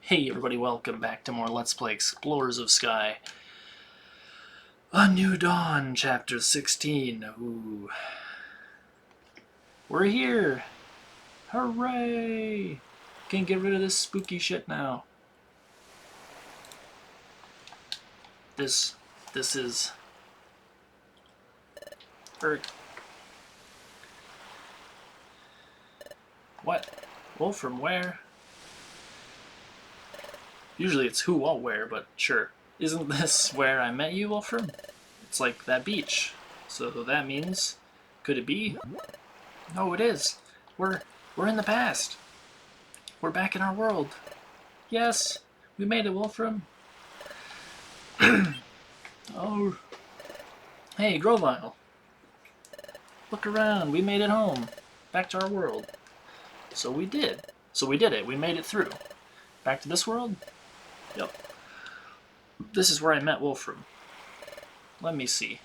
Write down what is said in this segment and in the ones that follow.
Hey everybody, welcome back to more Let's Play Explorers of Sky. A New Dawn, Chapter 16. Ooh. We're here! Hooray! Can get rid of this spooky shit now. This is... What? Wolfram where? Usually it's who, what, where, but sure. Isn't this where I met you, Wolfram? It's like that beach. So that means... Could it be? No, it is. We're in the past. We're back in our world. Yes, we made it, Wolfram. Oh. Hey, Grovile. Look around. We made it home. Back to our world. So we did. It. We made it through. Back to this world? Yep. This is where I met Wolfram. Let me see.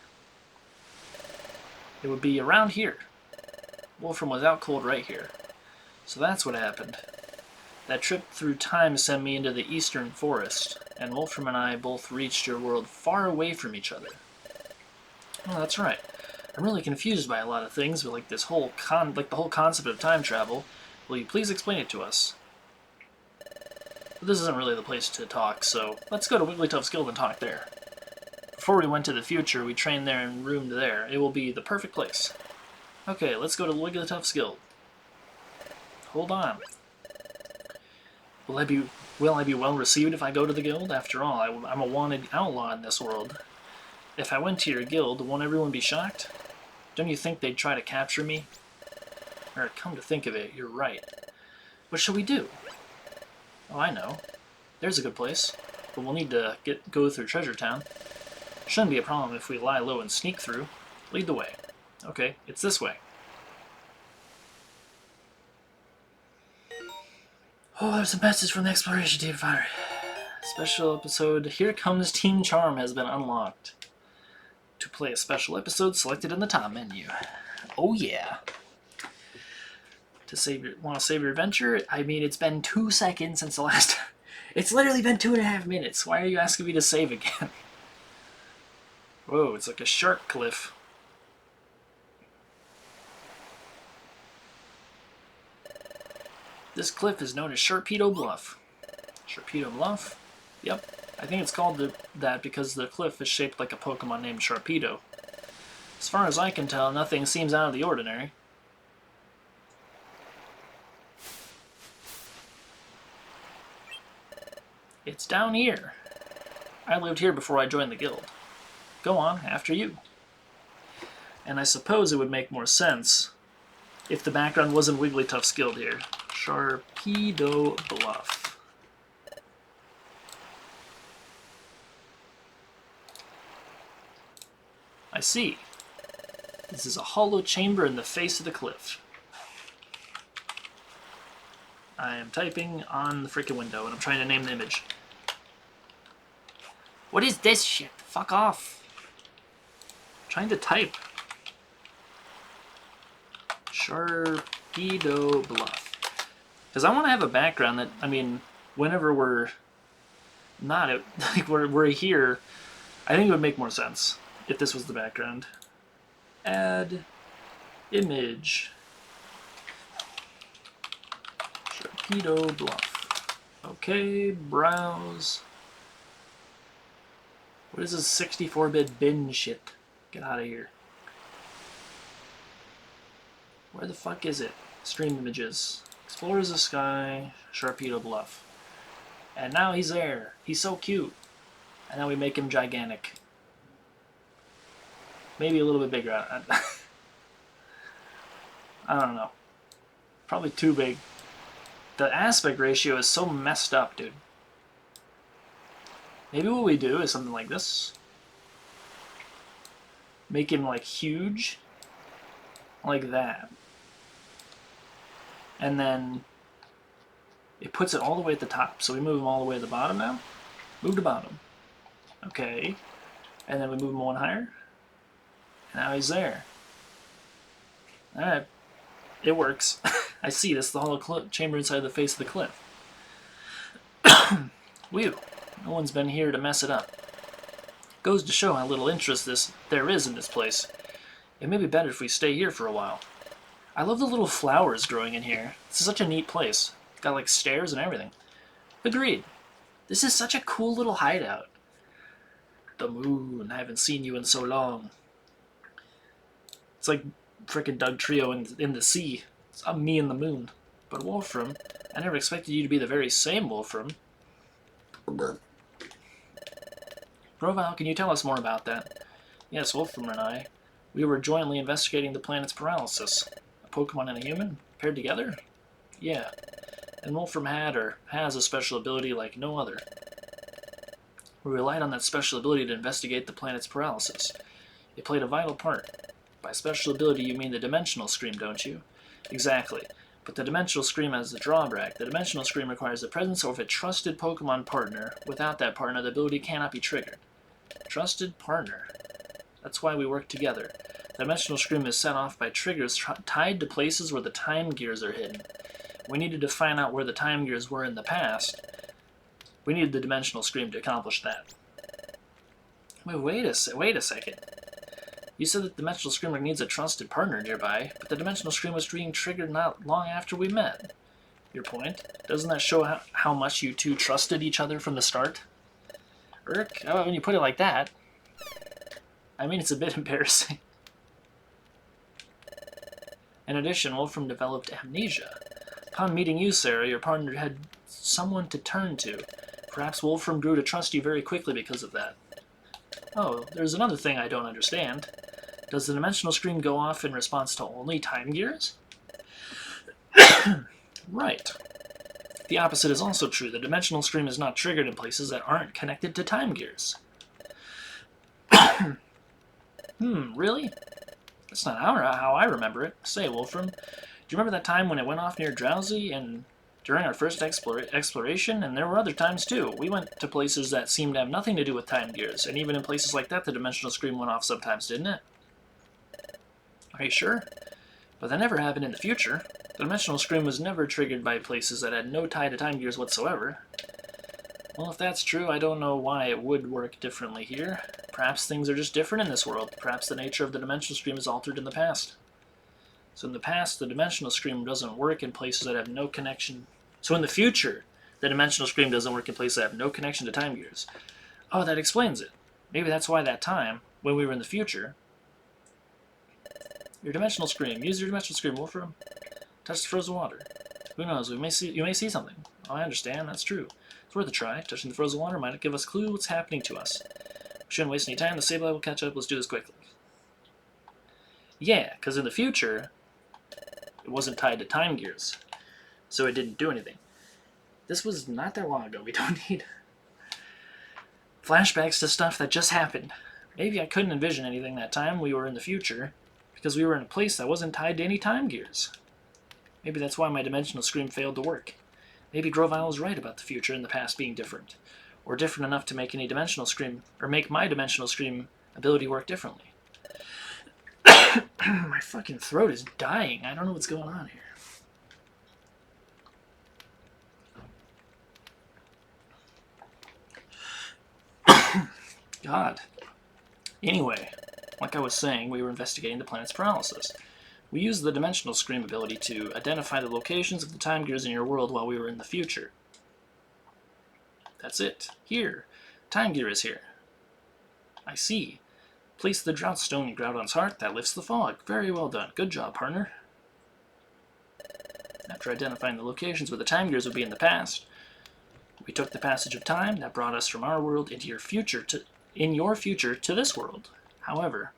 It would be around here. Wolfram was out cold right here. So that's what happened. That trip through time sent me into the eastern forest, and Wolfram and I both reached your world far away from each other. Oh, that's right. I'm really confused by a lot of things, but like the whole concept of time travel. Will you please explain it to us? But this isn't really the place to talk, so let's go to Wigglytuff's Guild and talk there. Before we went to the future, we trained there and roomed there. It will be the perfect place. Okay, let's go to Wigglytuff's Guild. Hold on. Will I be well received if I go to the guild? After all, I'm a wanted outlaw in this world. If I went to your guild, won't everyone be shocked? Don't you think they'd try to capture me? Or, come to think of it, you're right. What shall we do? Oh, I know. There's a good place. But we'll need to go through Treasure Town. Shouldn't be a problem if we lie low and sneak through. Lead the way. Okay, it's this way. Oh, there's a message from the exploration team fire. Special episode, Here Comes Team Charm has been unlocked. To play a special episode, selected in the top menu. Oh yeah. Want to save your adventure? I mean, it's been 2 seconds since the last... It's literally been 2.5 minutes. Why are you asking me to save again? Whoa, it's like a shark cliff. This cliff is known as Sharpedo Bluff. Sharpedo Bluff? Yep. I think it's called that because the cliff is shaped like a Pokemon named Sharpedo. As far as I can tell, nothing seems out of the ordinary. It's down here. I lived here before I joined the guild. Go on, after you. And I suppose it would make more sense if the background wasn't Wigglytuff's guild here. Sharpedo Bluff. I see. This is a hollow chamber in the face of the cliff. I am typing on the freaking window and I'm trying to name the image. What is this shit? Fuck off. I'm trying to type. Sharpedo Bluff. Because I want to have a background that, I mean, whenever we're not, like we're here, I think it would make more sense if this was the background. Add image. Sharpedo Bluff. Okay, browse. What is this 64-bit bin shit? Get out of here. Where the fuck is it? Stream images. Explorers of Sky, Sharpedo Bluff. And now he's there. He's so cute. And now we make him gigantic. Maybe a little bit bigger. I don't know. Probably too big. The aspect ratio is so messed up, dude. Maybe what we do is something like this. Make him, like, huge. Like that. And then it puts it all the way at the top. So we move him all the way to the bottom now. Move to bottom. Okay. And then we move him one higher. And now he's there. Alright. It works. I see this, the hollow chamber inside the face of the cliff. Whew, no one's been here to mess it up. Goes to show how little interest there is in this place. It may be better if we stay here for a while. I love the little flowers growing in here. This is such a neat place. It's got like stairs and everything. Agreed. This is such a cool little hideout. The moon, I haven't seen you in so long. It's like frickin' Doug Trio in the sea. It's me and the moon. But Wolfram, I never expected you to be the very same Wolfram. Grovyle, can you tell us more about that? Yes, Wolfram and I. We were jointly investigating the planet's paralysis. A Pokemon and a human? Paired together? Yeah. And Wolfram had, or has, a special ability like no other. We relied on that special ability to investigate the planet's paralysis. It played a vital part. By special ability, you mean the Dimensional Scream, don't you? Exactly. But the Dimensional Scream has the drawback. The Dimensional Scream requires the presence of a trusted Pokemon partner. Without that partner, the ability cannot be triggered. Trusted partner. That's why we work together. The Dimensional Scream is set off by triggers tied to places where the Time Gears are hidden. We needed to find out where the Time Gears were in the past. We needed the Dimensional Scream to accomplish that. Wait a second. You said that the Dimensional Screamer needs a trusted partner nearby, but the Dimensional Scream was being triggered not long after we met. Your point? Doesn't that show how much you two trusted each other from the start? Urk, when you put it like that, I mean, it's a bit embarrassing. In addition, Wolfram developed amnesia. Upon meeting you, Sarah, your partner had someone to turn to. Perhaps Wolfram grew to trust you very quickly because of that. Oh, there's another thing I don't understand. Does the Dimensional Scream go off in response to only Time Gears? Right. The opposite is also true. The Dimensional Scream is not triggered in places that aren't connected to Time Gears. Really? That's not how I remember it. Say, Wolfram, do you remember that time when it went off near Drowsy and during our first exploration? And there were other times too. We went to places that seemed to have nothing to do with Time Gears, and even in places like that, the Dimensional Scream went off sometimes, didn't it? Are you sure? But that never happened in the future. The Dimensional Scream was never triggered by places that had no tie to Time Gears whatsoever. Well, if that's true, I don't know why it would work differently here. Perhaps things are just different in this world. Perhaps the nature of the Dimensional Scream is altered in the past. So in the past, the Dimensional Scream doesn't work in places that have no connection. So in the future, the Dimensional Scream doesn't work in places that have no connection to Time Gears. Oh, that explains it. Maybe that's why that time, when we were in the future... Your Dimensional Scream. Use your Dimensional Scream, Wolfram. Touch the frozen water. Who knows, you may see something. Oh, I understand, that's true. It's worth a try. Touching the frozen water might give us a clue what's happening to us. We shouldn't waste any time. The Sableye will catch up. Let's do this quickly. Yeah, because in the future, it wasn't tied to Time Gears, so it didn't do anything. This was not that long ago. We don't need flashbacks to stuff that just happened. Maybe I couldn't envision anything that time we were in the future, because we were in a place that wasn't tied to any Time Gears. Maybe that's why my Dimensional Scream failed to work. Maybe Grovyle was right about the future and the past being different, or different enough to make any Dimensional Scream, or make my Dimensional Scream ability work differently. My fucking throat is dying. I don't know what's going on here. God. Anyway, like I was saying, we were investigating the planet's paralysis. We used the Dimensional Scream ability to identify the locations of the Time Gears in your world while we were in the future. That's it. Here. Time Gear is here. I see. Place the Drought Stone in Groudon's heart. That lifts the fog. Very well done. Good job, partner. After identifying the locations where the Time Gears would be in the past, we took the passage of time that brought us from our world into your future to this world. However...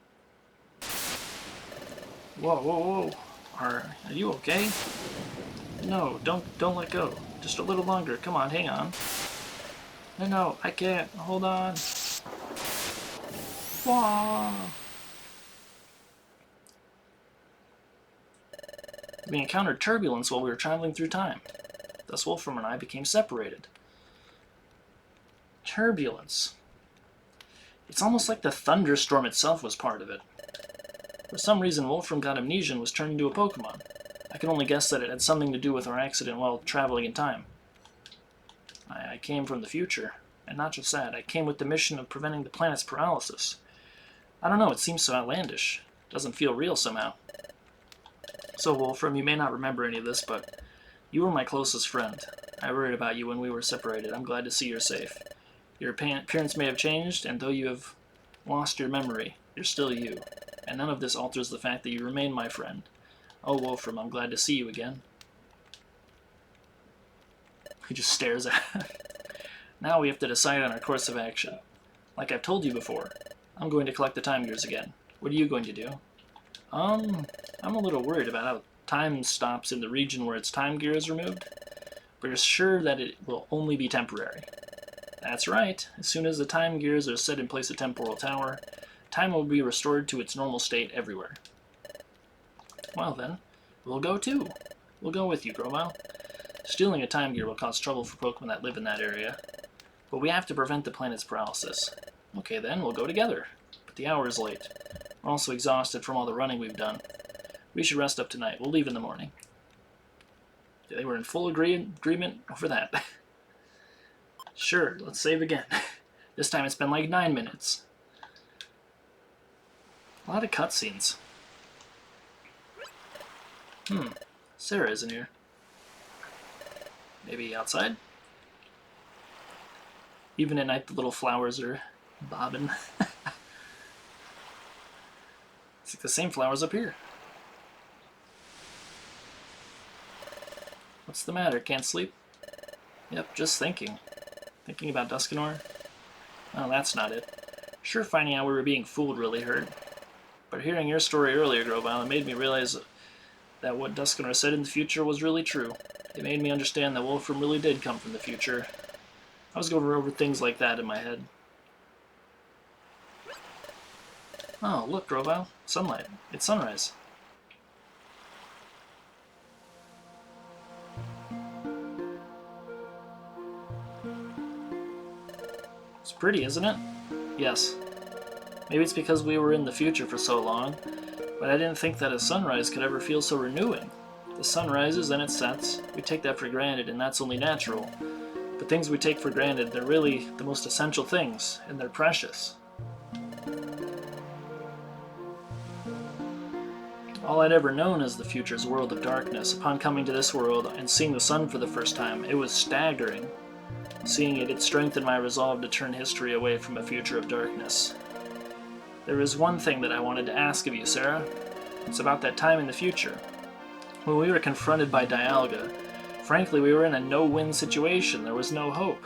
Whoa. Are you okay? No, don't let go. Just a little longer. Come on, hang on. No, I can't. Hold on. Whoa. We encountered turbulence while we were traveling through time. Thus Wolfram and I became separated. Turbulence. It's almost like the thunderstorm itself was part of it. For some reason, Wolfram got amnesia and was turned into a Pokemon. I can only guess that it had something to do with our accident while traveling in time. I came from the future. And not just that, I came with the mission of preventing the planet's paralysis. I don't know, it seems so outlandish. It doesn't feel real somehow. So, Wolfram, you may not remember any of this, but you were my closest friend. I worried about you when we were separated. I'm glad to see you're safe. Your appearance may have changed, and though you have lost your memory, you're still you. And none of this alters the fact that you remain my friend. Oh, Wolfram, I'm glad to see you again. He just stares at him. Now we have to decide on our course of action. Like I've told you before, I'm going to collect the time gears again. What are you going to do? I'm a little worried about how time stops in the region where its time gear is removed, but you're sure that it will only be temporary. That's right. As soon as the time gears are set in place at Temporal Tower, time will be restored to its normal state everywhere. Well then, we'll go too. We'll go with you, Grovyle. Stealing a time gear will cause trouble for Pokemon that live in that area, but we have to prevent the planet's paralysis. Okay then, we'll go together. But the hour is late. We're also exhausted from all the running we've done. We should rest up tonight. We'll leave in the morning. They were in full agreement over that. Sure, let's save again. This time it's been like 9 minutes. A lot of cutscenes. Sarah isn't here. Maybe outside? Even at night the little flowers are bobbing. It's like the same flowers up here. What's the matter? Can't sleep? Yep, just thinking. Thinking about Dusknoir? Oh, that's not it. Sure, finding out we were being fooled really hurt. But hearing your story earlier, Grovyle, it made me realize that what Dusknoir said in the future was really true. It made me understand that Wolfram really did come from the future. I was going over things like that in my head. Oh, look, Grovyle. Sunlight. It's sunrise. It's pretty, isn't it? Yes. Maybe it's because we were in the future for so long, but I didn't think that a sunrise could ever feel so renewing. The sun rises and it sets. We take that for granted, and that's only natural. But things we take for granted, they're really the most essential things, and they're precious. All I'd ever known is the future's world of darkness. Upon coming to this world and seeing the sun for the first time, it was staggering. Seeing it, it strengthened my resolve to turn history away from a future of darkness. There is one thing that I wanted to ask of you, Sarah. It's about that time in the future. When we were confronted by Dialga, frankly, we were in a no-win situation. There was no hope.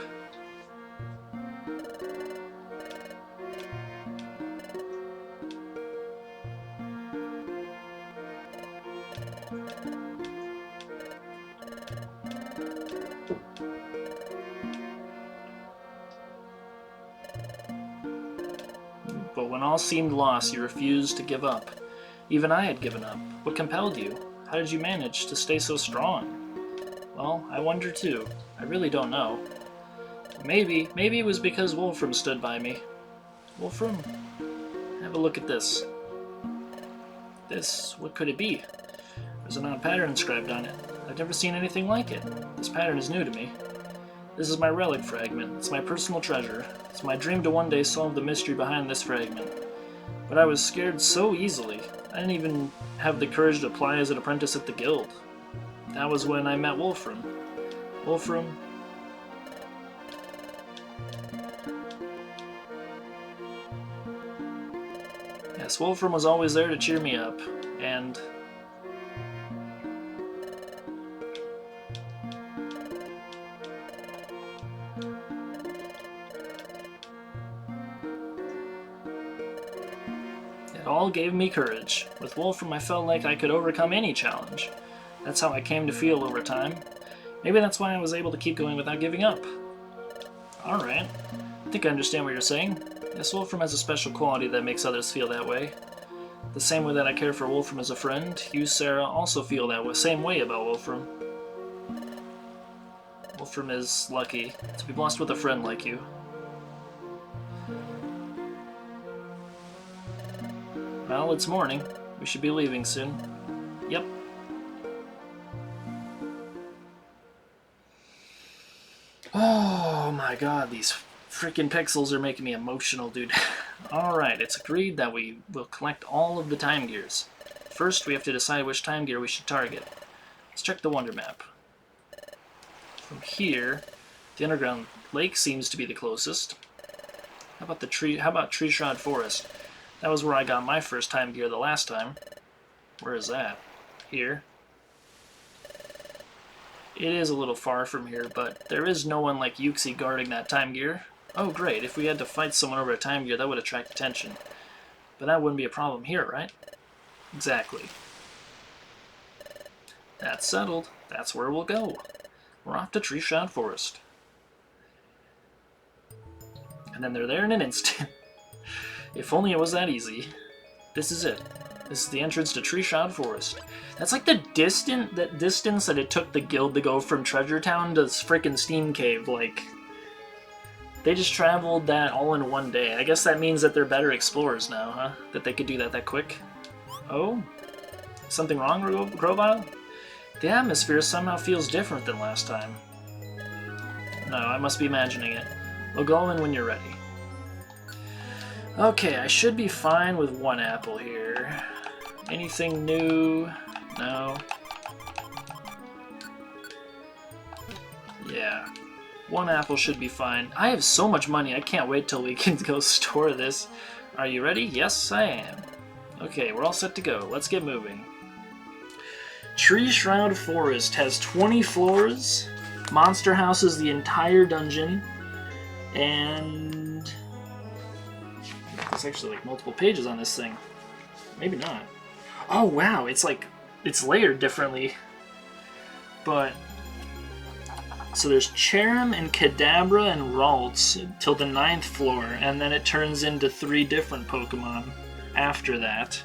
But when all seemed lost, you refused to give up. Even I had given up. What compelled you? How did you manage to stay so strong? Well, I wonder too. I really don't know. Maybe it was because Wolfram stood by me. Wolfram, have a look at this. This, what could it be? There's an odd pattern inscribed on it. I've never seen anything like it. This pattern is new to me. This is my relic fragment. It's my personal treasure. It's my dream to one day solve the mystery behind this fragment. But I was scared so easily. I didn't even have the courage to apply as an apprentice at the guild. That was when I met Wolfram. Wolfram... Yes, Wolfram was always there to cheer me up, and... it all gave me courage. With Wolfram, I felt like I could overcome any challenge. That's how I came to feel over time. Maybe that's why I was able to keep going without giving up. Alright. I think I understand what you're saying. Yes, Wolfram has a special quality that makes others feel that way. The same way that I care for Wolfram as a friend, you, Sarah, also feel that same way about Wolfram. Wolfram is lucky to be blessed with a friend like you. Well, it's morning. We should be leaving soon. Yep. Oh. my god, these freaking pixels are making me emotional, dude. Alright, it's agreed that we will collect all of the time gears. First, we have to decide which time gear we should target. Let's check the Wonder Map. From here, the underground lake seems to be the closest. How about Tree Shroud Forest? That was where I got my first time gear the last time. Where is that? Here. It is a little far from here, but there is no one like Yuxi guarding that time gear. Oh great, if we had to fight someone over a time gear, that would attract attention. But that wouldn't be a problem here, right? Exactly. That's settled. That's where we'll go. We're off to Tree Shroud Forest. And then they're there in an instant. If only it was that easy. This is it. This is the entrance to Tree Shroud Forest. That's like the distance that it took the guild to go from Treasure Town to frickin' Steam Cave. Like, they just traveled that all in one day. I guess that means that they're better explorers now, huh? That they could do that quick. Oh? Something wrong, Grovyle? The atmosphere somehow feels different than last time. No, I must be imagining it. We'll go in when you're ready. Okay, I should be fine with one apple here. Anything new? No. Yeah. One apple should be fine. I have so much money, I can't wait till we can go store this. Are you ready? Yes, I am. Okay, we're all set to go. Let's get moving. Tree Shroud Forest has 20 floors. Monster House is the entire dungeon. And there's actually like multiple pages on this thing. Maybe not. Oh wow, it's layered differently. But so there's Cherrim and Kadabra and Ralts till the 9th floor, and then it turns into 3 different Pokemon after that.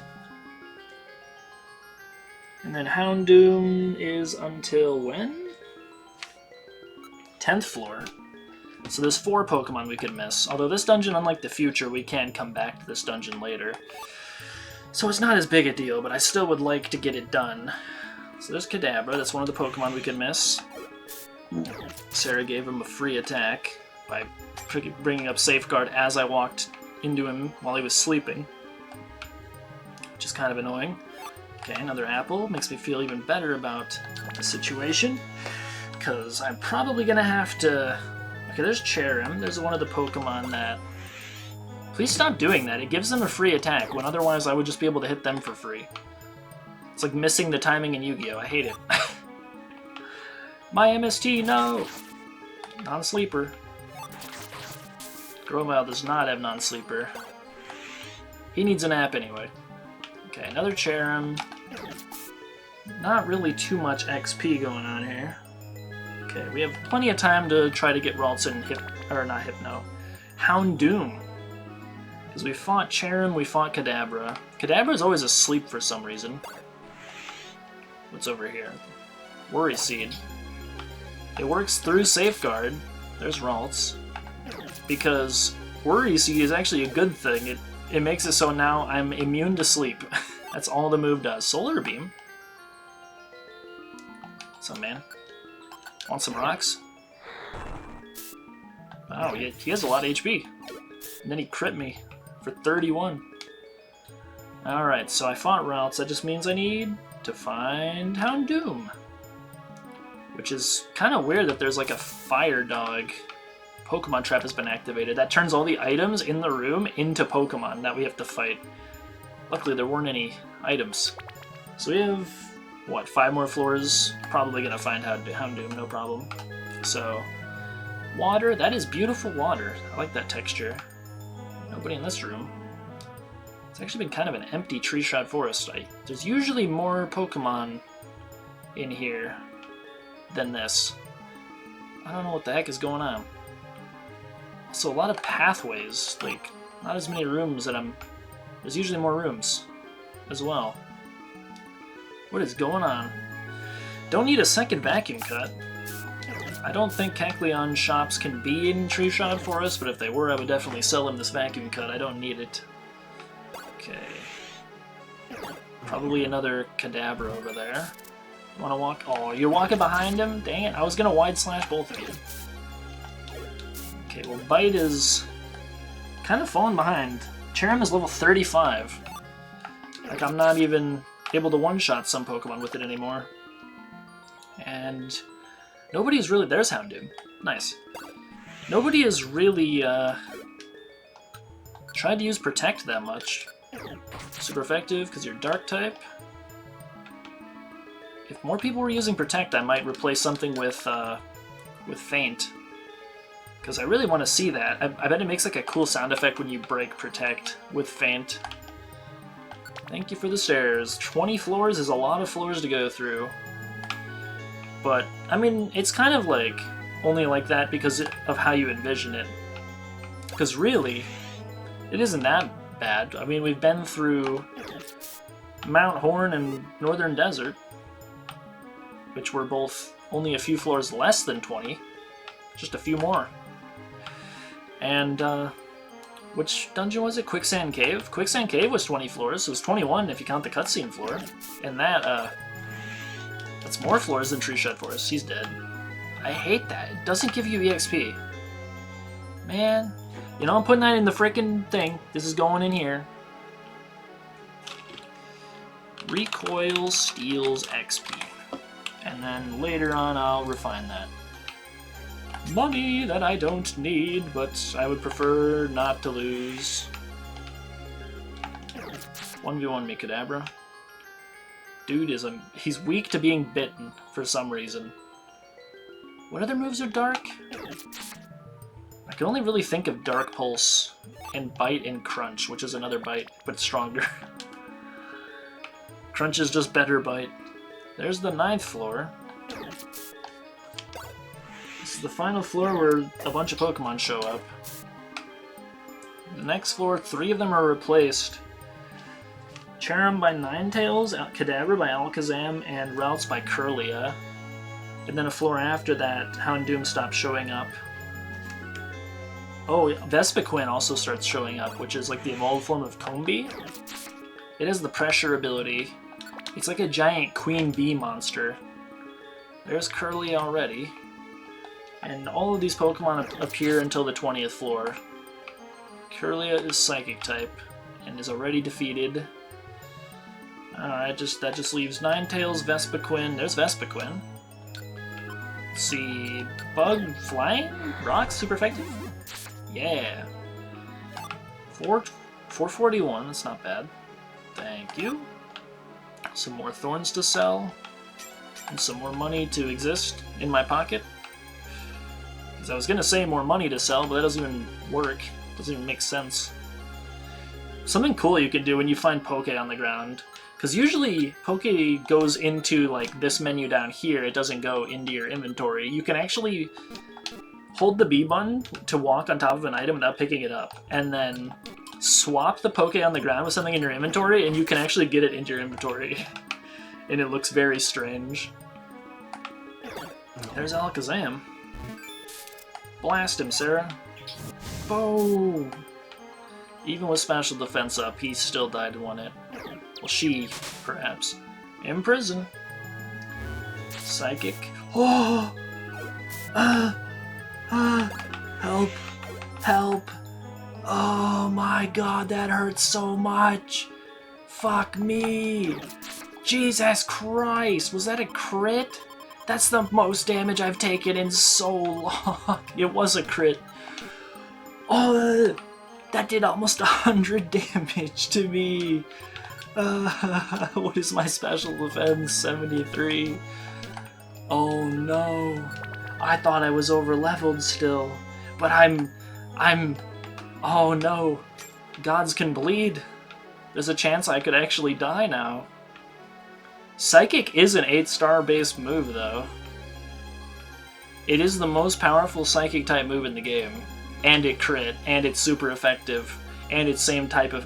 And then Houndoom is until when? 10th floor. So there's 4 Pokemon we could miss. Although this dungeon, unlike the future, we can come back to this dungeon later. So it's not as big a deal, but I still would like to get it done. So there's Kadabra, that's one of the Pokemon we could miss. Sarah gave him a free attack by bringing up Safeguard as I walked into him while he was sleeping. Which is kind of annoying. Okay, another apple. Makes me feel even better about the situation. Because I'm probably going to have to... Okay, there's Cherrim. There's one of the Pokemon that... Please stop doing that. It gives them a free attack, when otherwise I would just be able to hit them for free. It's like missing the timing in Yu-Gi-Oh! I hate it. My MST, no! Non-sleeper. Grovyle does not have non-sleeper. He needs a nap anyway. Okay, another Cherrim. Not really too much XP going on here. Okay, we have plenty of time to try to get Ralts and Houndoom. Because we fought Cherrim, we fought Kadabra. Kadabra's always asleep for some reason. What's over here? Worry Seed. It works through Safeguard. There's Ralts. Because Worry Seed is actually a good thing. It makes it so now I'm immune to sleep. That's all the move does. Solar Beam. What's up, man? Want some rocks? Wow, he has a lot of HP. And then he crit me for 31. Alright, so I fought Ralts. That just means I need to find Houndoom. Which is kind of weird that there's like a fire dog. Pokemon Trap has been activated. That turns all the items in the room into Pokemon that we have to fight. Luckily there weren't any items. So we have, what, 5 more floors? Probably gonna find Houndoom, no problem. So, water, that is beautiful water. I like that texture. Nobody in this room. It's actually been kind of an empty Tree Shroud Forest. There's usually more Pokemon in here than this. I don't know what the heck is going on. Also, a lot of pathways, like, not as many rooms that there's usually more rooms as well. What is going on? Don't need a second vacuum cut. I don't think Kecleon shops can be in Tree Shroud Forest, but if they were, I would definitely sell them this vacuum cut. I don't need it. Okay. Probably another Kadabra over there. You wanna walk? Oh, you're walking behind him? Dang it, I was gonna wide slash both of you. Okay, well, Bite is kind of falling behind. Cherrim is level 35. Like, I'm not even able to one-shot some Pokemon with it anymore. And nobody's really... There's Houndoom. Nice. Nobody has really tried to use Protect that much. Super effective because you're Dark type. If more people were using Protect, I might replace something with Feint. Because I really want to see that. I bet it makes like a cool sound effect when you break Protect with Feint. Thank you for the stairs. 20 floors is a lot of floors to go through. But, I mean, it's kind of like only like that because of how you envision it. Because really, it isn't that bad. I mean, we've been through Mount Horn and Northern Desert, which were both only a few floors less than 20. Just a few more. And, which dungeon was it? Quicksand Cave? Quicksand Cave was 20 floors, so it was 21 if you count the cutscene floor. And that's more floors than Tree Shut Forest. He's dead. I hate that. It doesn't give you EXP. Man. You know, I'm putting that in the frickin' thing. This is going in here. Recoil steals XP. And then later on I'll refine that. Money that I don't need, but I would prefer not to lose. 1v1 me, Kadabra. Dude he's weak to being bitten for some reason. What other moves are dark? I can only really think of Dark Pulse and Bite and Crunch, which is another Bite, but stronger. Crunch is just better Bite. There's the 9th floor. This is the final floor where a bunch of Pokemon show up. The next floor, 3 of them are replaced. Cherrim by Ninetales, Kadabra by Alakazam, and Routes by Kirlia. And then a floor after that, Houndoom stops showing up. Oh, Vespiquen also starts showing up, which is like the evolved form of Combee. It has the pressure ability. It's like a giant queen bee monster. There's Kirlia already. And all of these Pokemon appear until the 20th floor. Kirlia is Psychic type, and is already defeated. Alright, that just leaves Ninetales, Vespiquen. There's Vespiquen. Let's see... Bug? Flying? Rock? Super effective? Yeah. 441, that's not bad. Thank you. Some more thorns to sell. And some more money to exist in my pocket. Because I was going to say more money to sell, but that doesn't even work. Doesn't even make sense. Something cool you can do when you find Poke on the ground. Because usually Poke goes into like this menu down here. It doesn't go into your inventory. You can actually hold the B button to walk on top of an item without picking it up. And then swap the Poke on the ground with something in your inventory, and you can actually get it into your inventory. And it looks very strange. There's Alakazam. Blast him, Sarah. Boom! Even with special defense up, he still died to 1 hit. Well, she, perhaps. In prison. Psychic. Oh! Help! Help! Oh my god, that hurts so much! Fuck me! Jesus Christ! Was that a crit? That's the most damage I've taken in so long. It was a crit. Oh, that did almost 100 damage to me. What is my special defense? 73. Oh no. I thought I was over-leveled still. But I'm... Oh no. Gods can bleed. There's a chance I could actually die now. Psychic is an 8-star based move, though. It is the most powerful Psychic type move in the game. And it crit, and it's super effective, and it's same type of...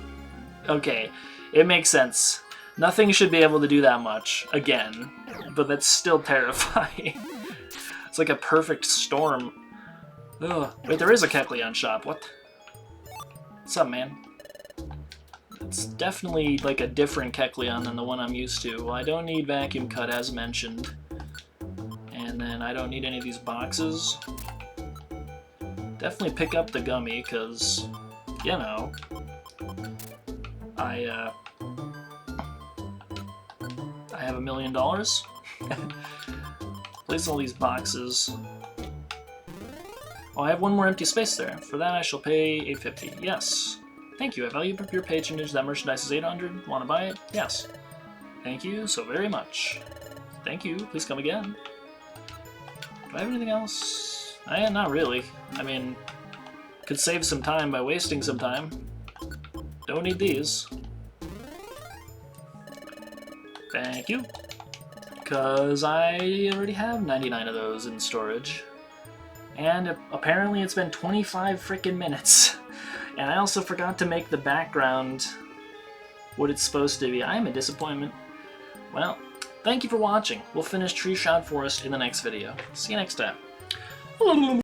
Okay, it makes sense. Nothing should be able to do that much, again, but that's still terrifying. It's like a perfect storm. Ugh. Wait, there is a Kecleon shop, what? What's up, man? It's definitely like a different Kecleon than the one I'm used to. Well, I don't need Vacuum Cut, as mentioned. And then I don't need any of these boxes. definitely pick up the gummy, because, you know, I have $1 million. Place all these boxes. Oh, I have one more empty space there. For that, I shall pay $8.50. Yes. Thank you. I value your patronage. That merchandise is $800. Want to buy it? Yes. Thank you so very much. Thank you. Please come again. Do I have anything else? Not really. I mean, could save some time by wasting some time. Don't need these. Thank you. Because I already have 99 of those in storage. And apparently it's been 25 freaking minutes. And I also forgot to make the background what it's supposed to be. I am a disappointment. Well, thank you for watching. We'll finish Tree Shroud Forest in the next video. See you next time.